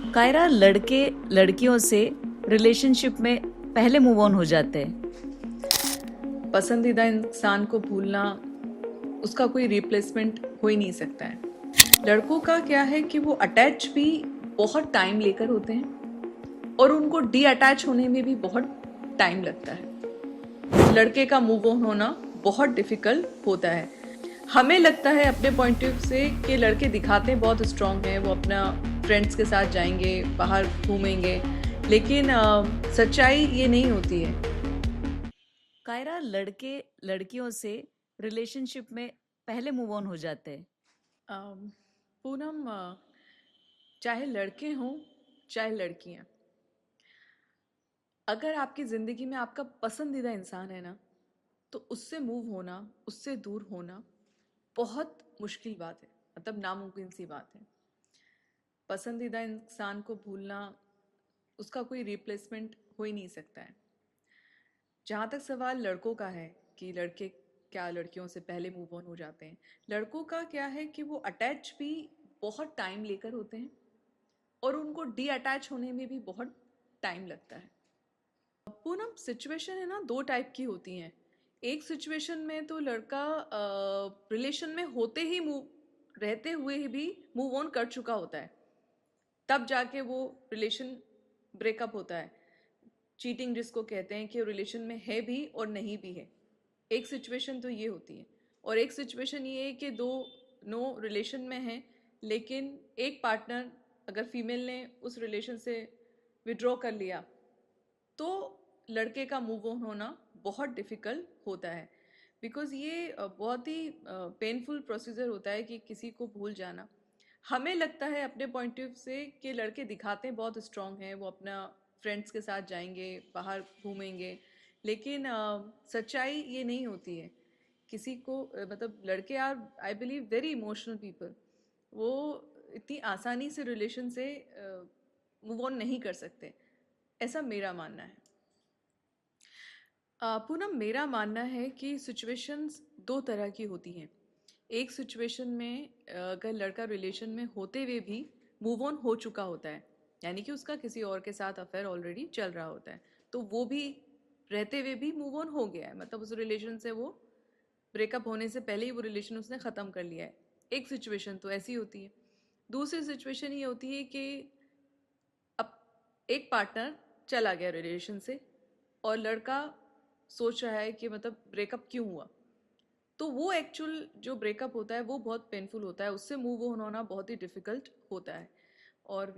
कायरा, लड़के लड़कियों से रिलेशनशिप में पहले मूव ऑन हो जाते हैं। पसंदीदा इंसान को भूलना, उसका कोई रिप्लेसमेंट हो ही नहीं सकता है। लड़कों का क्या है कि वो अटैच भी बहुत टाइम लेकर होते हैं और उनको डी अटैच होने में भी बहुत टाइम लगता है। लड़के का मूव ऑन होना बहुत डिफिकल्ट होता है। हमें लगता है अपने पॉइंट ऑफ व्यू से कि लड़के दिखाते हैं बहुत स्ट्रांग हैं, वो अपना फ्रेंड्स के साथ जाएंगे, बाहर घूमेंगे, लेकिन सच्चाई ये नहीं होती है। कायरा, लड़के लड़कियों से रिलेशनशिप में पहले मूव ऑन हो जाते हैं। अम, पूनम, चाहे लड़के हों चाहे लड़कियां, अगर आपकी ज़िंदगी में आपका पसंदीदा इंसान है ना, तो उससे मूव होना, उससे दूर होना बहुत मुश्किल बात है, मतलब नामुमकिन सी बात है। पसंदीदा इंसान को भूलना, उसका कोई रिप्लेसमेंट हो ही नहीं सकता है। जहाँ तक सवाल लड़कों का है कि लड़के क्या लड़कियों से पहले मूव ऑन हो जाते हैं, लड़कों का क्या है कि वो अटैच भी बहुत टाइम लेकर होते हैं और उनको डी अटैच होने में भी बहुत टाइम लगता है। पूनम, सिचुएशन है ना, दो टाइप की होती हैं। एक सिचुएशन में तो लड़का रिलेशन में होते ही मूव रहते हुए ही भी मूव ऑन कर चुका होता है, तब जाके वो रिलेशन ब्रेकअप होता है। चीटिंग जिसको कहते हैं कि रिलेशन में है भी और नहीं भी है। एक सिचुएशन तो ये होती है, और एक सिचुएशन ये है कि दो नो रिलेशन में हैं, लेकिन एक पार्टनर, अगर फीमेल ने उस रिलेशन से विड्रॉ कर लिया, तो लड़के का मूव ऑन होना बहुत डिफ़िकल्ट होता है। बिकॉज़ ये बहुत ही पेनफुल प्रोसीजर होता है कि किसी को भूल जाना। हमें लगता है अपने पॉइंट ऑफ व्यू से कि लड़के दिखाते हैं बहुत स्ट्रांग हैं, वो अपना फ्रेंड्स के साथ जाएंगे, बाहर घूमेंगे, लेकिन सच्चाई ये नहीं होती है। किसी को मतलब लड़के are, I believe, very emotional people. वो इतनी आसानी से रिलेशन से मूव ऑन नहीं कर सकते, ऐसा मेरा मानना है। पूनम, मेरा मानना है कि सिचुएशंस दो तरह की होती हैं। एक सिचुएशन में अगर लड़का रिलेशन में होते हुए भी मूव ऑन हो चुका होता है, यानी कि उसका किसी और के साथ अफेयर ऑलरेडी चल रहा होता है, तो वो भी रहते हुए भी मूव ऑन हो गया है, मतलब उस रिलेशन से वो ब्रेकअप होने से पहले ही वो रिलेशन उसने ख़त्म कर लिया है। एक सिचुएशन तो ऐसी होती है। दूसरी सिचुएशन ये होती है कि अब एक पार्टनर चला गया रिलेशन से और लड़का सोच रहा है कि मतलब ब्रेकअप क्यों हुआ। तो वो एक्चुअल जो ब्रेकअप होता है वो बहुत पेनफुल होता है, उससे मूव ऑन होना बहुत ही डिफ़िकल्ट होता है। और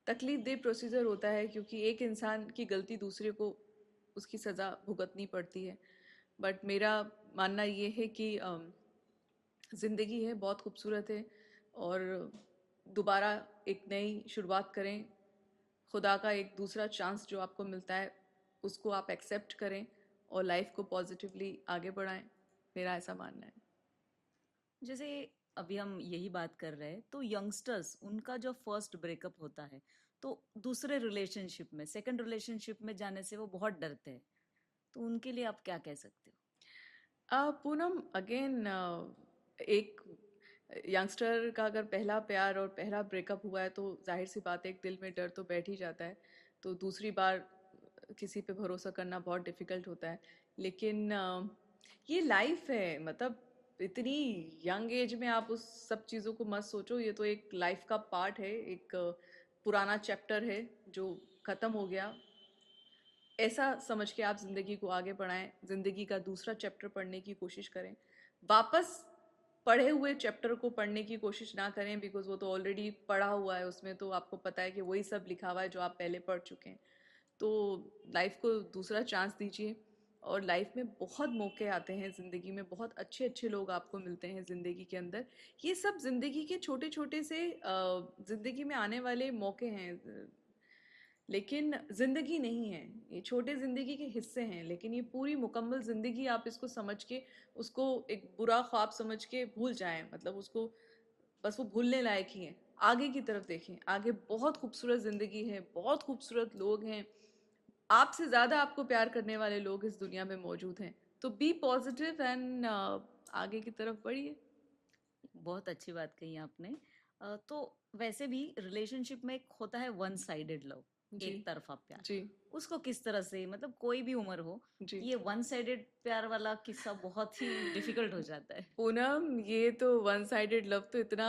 तकलीफ दे प्रोसीजर होता है, क्योंकि एक इंसान की गलती दूसरे को उसकी सज़ा भुगतनी पड़ती है। बट मेरा मानना ये है कि ज़िंदगी है, बहुत खूबसूरत है, और दोबारा एक नई शुरुआत करें। खुदा का एक दूसरा चांस जो आपको मिलता है, उसको आप एक्सेप्ट करें और लाइफ को पॉजिटिवली आगे बढ़ाएं। मेरा ऐसा मानना है। जैसे अभी हम यही बात कर रहे हैं, तो यंगस्टर्स उनका जो फर्स्ट ब्रेकअप होता है, तो दूसरे रिलेशनशिप में, सेकंड रिलेशनशिप में जाने से वो बहुत डरते हैं। तो उनके लिए आप क्या कह सकते हो? पूनम, अगेन, एक यंगस्टर का अगर पहला प्यार और पहला ब्रेकअप हुआ है, तो जाहिर सी बात है एक दिल में डर तो बैठ ही जाता है। तो दूसरी बार किसी पे भरोसा करना बहुत डिफ़िकल्ट होता है। लेकिन ये लाइफ है, मतलब इतनी यंग एज में आप उस सब चीज़ों को मत सोचो। ये तो एक लाइफ का पार्ट है, एक पुराना चैप्टर है जो ख़त्म हो गया। ऐसा समझ के आप ज़िंदगी को आगे बढ़ाएं, ज़िंदगी का दूसरा चैप्टर पढ़ने की कोशिश करें। वापस पढ़े हुए चैप्टर को पढ़ने की कोशिश ना करें, बिकॉज़ वो तो ऑलरेडी पढ़ा हुआ है, उसमें तो आपको पता है कि वही सब लिखा हुआ है जो आप पहले पढ़ चुके हैं। तो लाइफ को दूसरा चांस दीजिए, और लाइफ में बहुत मौके आते हैं, ज़िंदगी में बहुत अच्छे अच्छे लोग आपको मिलते हैं ज़िंदगी के अंदर। ये सब ज़िंदगी के छोटे छोटे से ज़िंदगी में आने वाले मौके हैं, लेकिन ज़िंदगी नहीं है। ये छोटे ज़िंदगी के हिस्से हैं, लेकिन ये पूरी मुकम्मल ज़िंदगी आप इसको समझ के, उसको एक बुरा ख्वाब समझ के भूल जाएं, मतलब उसको बस वो भूलने लायक ही है। आगे की तरफ देखें, आगे बहुत खूबसूरत ज़िंदगी है, बहुत खूबसूरत लोग हैं, आपसे ज़्यादा आपको प्यार करने वाले लोग इस दुनिया में मौजूद हैं। तो बी पॉजिटिव एंड आगे की तरफ बढ़िए। बहुत अच्छी बात कही आपने। तो वैसे भी रिलेशनशिप में एक होता है वन साइडेड लव, जी। एक तरफा प्यार। जी। उसको किस तरह से, मतलब कोई भी उम्र हो, जी। ये वन साइडेड प्यार वाला किस्सा बहुत ही डिफिकल्ट हो जाता है। पूनम, ये तो वन साइडेड लव तो इतना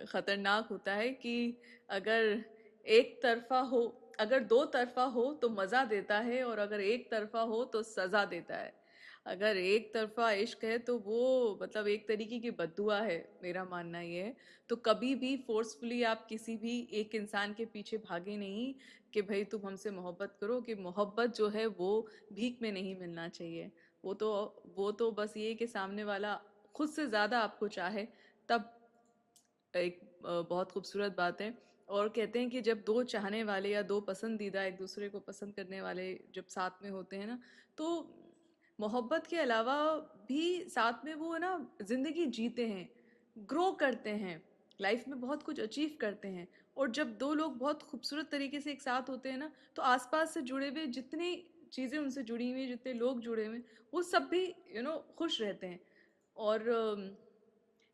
खतरनाक होता है कि अगर एक तरफा हो, अगर दो तरफा हो तो मज़ा देता है, और अगर एक तरफा हो तो सज़ा देता है। अगर एक तरफा इश्क है तो वो मतलब एक तरीके की बद्दुआ है, मेरा मानना ये है। तो कभी भी फोर्सफुली आप किसी भी एक इंसान के पीछे भागे नहीं कि भाई तुम हमसे मोहब्बत करो, कि मोहब्बत जो है वो भीख में नहीं मिलना चाहिए। वो तो वो तो बस ये कि सामने वाला खुद से ज़्यादा आपको चाहे, तब एक बहुत खूबसूरत बात है। और कहते हैं कि जब दो चाहने वाले या दो पसंदीदा एक दूसरे को पसंद करने वाले जब साथ में होते हैं ना, तो मोहब्बत के अलावा भी साथ में वो है ना ज़िंदगी जीते हैं, ग्रो करते हैं, लाइफ में बहुत कुछ अचीव करते हैं। और जब दो लोग बहुत खूबसूरत तरीके से एक साथ होते हैं ना, तो आसपास से जुड़े हुए जितनी चीज़ें उनसे जुड़ी हुई हैं, जितने लोग जुड़े हुए हैं, वो सब भी खुश रहते हैं। और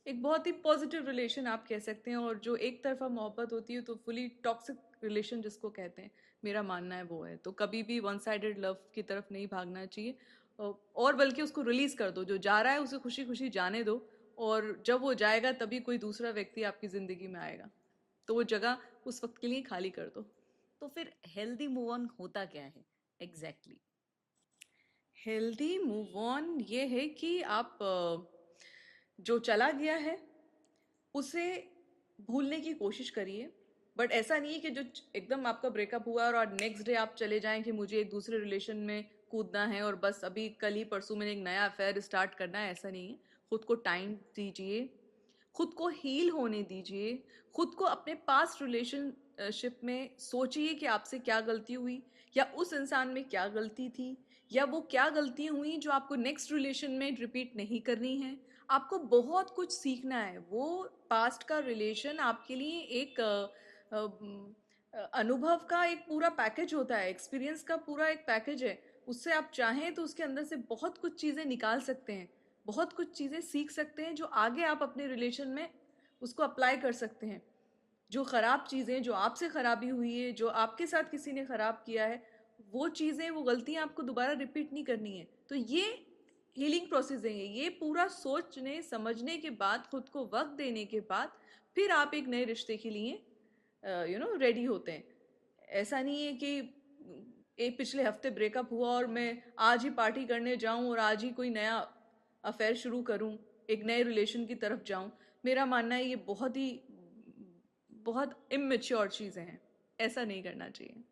एक बहुत ही पॉजिटिव रिलेशन आप कह सकते हैं। और जो एक तरफा मोहब्बत होती है तो फुली टॉक्सिक रिलेशन जिसको कहते हैं, मेरा मानना है वो है। तो कभी भी वन साइडेड लव की तरफ नहीं भागना चाहिए, और बल्कि उसको रिलीज कर दो, जो जा रहा है उसे खुशी खुशी जाने दो। और जब वो जाएगा तभी कोई दूसरा व्यक्ति आपकी ज़िंदगी में आएगा, तो वो जगह उस वक्त के लिए खाली कर दो। तो फिर हेल्दी मूव ऑन होता क्या है एग्जैक्टली? हेल्दी मूव ऑन ये है कि आप जो चला गया है उसे भूलने की कोशिश करिए। बट ऐसा नहीं है कि जो एकदम आपका ब्रेकअप हुआ और नेक्स्ट डे आप चले जाएं कि मुझे एक दूसरे रिलेशन में कूदना है और बस अभी कल ही परसों मैंने एक नया अफेयर स्टार्ट करना है, ऐसा नहीं है। खुद को टाइम दीजिए, खुद को हील होने दीजिए, खुद को अपने पास्ट रिलेशनशिप में सोचिए कि आपसे क्या गलती हुई, या उस इंसान में क्या गलती थी, या वो क्या गलतियाँ हुई जो आपको नेक्स्ट रिलेशन में रिपीट नहीं करनी है। आपको बहुत कुछ सीखना है। वो पास्ट का रिलेशन आपके लिए एक अनुभव का एक पूरा पैकेज होता है, एक्सपीरियंस का पूरा एक पैकेज है। उससे आप चाहें तो उसके अंदर से बहुत कुछ चीज़ें निकाल सकते हैं, बहुत कुछ चीज़ें सीख सकते हैं जो आगे आप अपने रिलेशन में उसको अप्लाई कर सकते हैं। जो ख़राब चीज़ें, जो आपसे ख़राबी हुई है, जो आपके साथ किसी ने ख़राब किया है, वो चीज़ें, वो गलतियाँ आपको दोबारा रिपीट नहीं करनी है। तो ये हीलिंग प्रोसेस है। ये पूरा सोचने समझने के बाद, खुद को वक्त देने के बाद, फिर आप एक नए रिश्ते के लिए रेडी होते हैं। ऐसा नहीं है कि एक पिछले हफ्ते ब्रेकअप हुआ और मैं आज ही पार्टी करने जाऊं और आज ही कोई नया अफेयर शुरू करूं, एक नए रिलेशन की तरफ जाऊं। मेरा मानना है ये बहुत ही बहुत इमेच्योर चीज़ें हैं, ऐसा नहीं करना चाहिए।